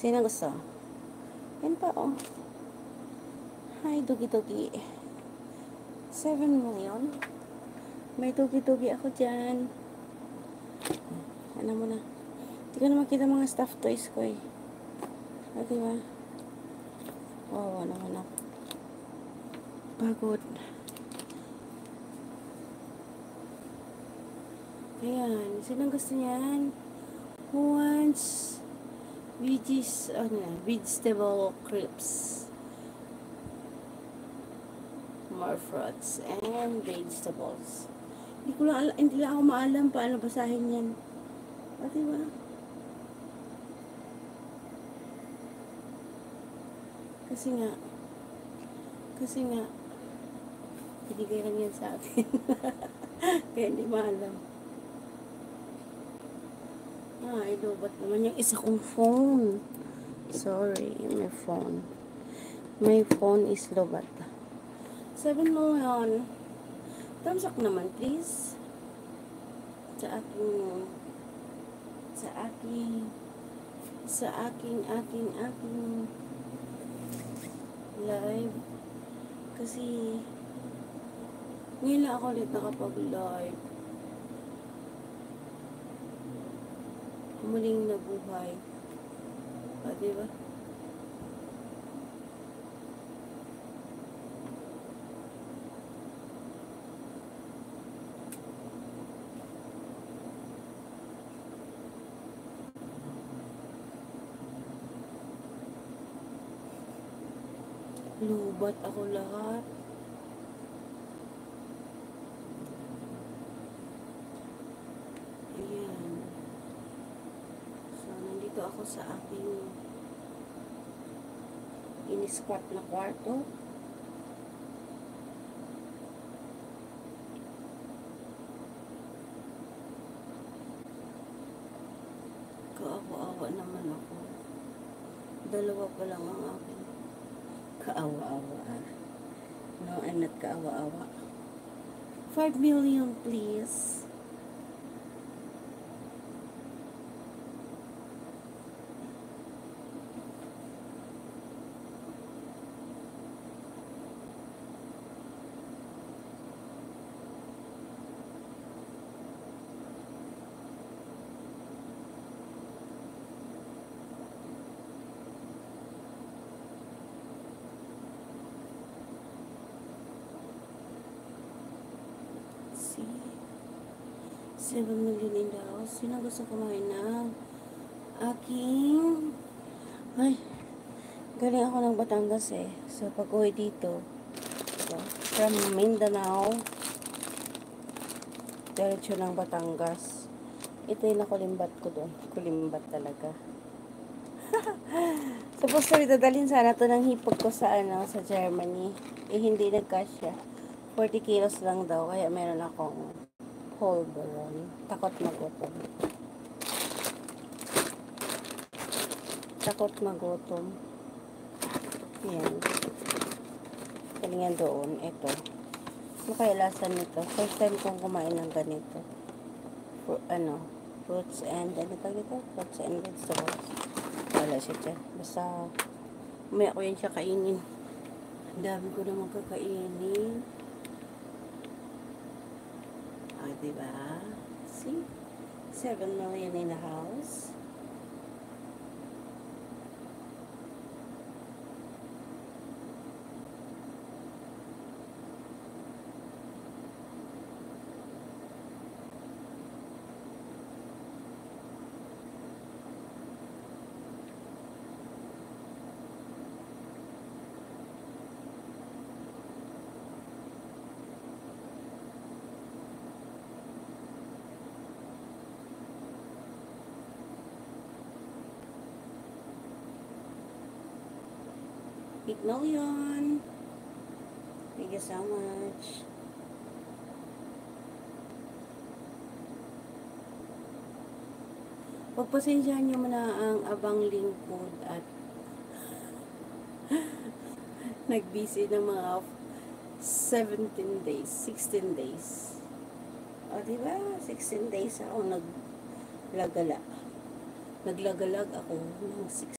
Sino gusto? Yan pa, oh. Hi, dugi-dugi. 7 million. May dugi-dugi ako dyan. Ano mo na. Hindi ko na makita mga stuffed toys ko eh. O, diba? Oo, naman ako. Pagod. Ayan. Sino gusto niyan? Who wants vegetable crisps? More fruits and vegetables. Hindi lang ako maalam paano basahin yan. O, diba? Kasi nga, binigay lang yan sa akin. Kaya hindi maalam. Ilubat naman yung isa kong phone. Sorry, my phone. My phone is lobat. 7 million. Thumbs up naman, please. Sa aking live. Kasi, ngayon lang ako ulit nakapag-live. Muling nabuhay. Diba? Lubat ako lahat. Ayan. So, nandito ako sa aking in-squat na kwarto. Kaawa-awa naman ako. Dalawa pa lang ang akin. Kaawa-awa. No, I'm not kaawa-awa. 5 million, please. See? 7 million in the house. Sino gusto kumain na? Aking... Ay, galing ako ng Batangas eh. So, pag-uwi dito. So, from Mindanao. Diretso ng Batangas. Ito yung nakulimbat ko doon. Kulimbat talaga. Supposed to dadalhin sana to ng hipag ko sa sa Germany. Eh, hindi nagkasya. 40 kilos lang daw. Kaya meron akong Polvoron. Takot magutom. Yan. Galingan doon. Ito. Ano kaya lasa nito? First time kong kumain ng ganito. Fruits and fruits and vegetables. Wala siya dyan. Basta may ako yan siya kainin. Ang dami ko naman kakainin. Diba? See? 7 million in the house. $8 million. Thank you so much. Pagpasensyahan nyo muna ang abang lingkod at nag-busy ng mga 17 days, 16 days. O, diba? 16 days ako naglagalag ako ng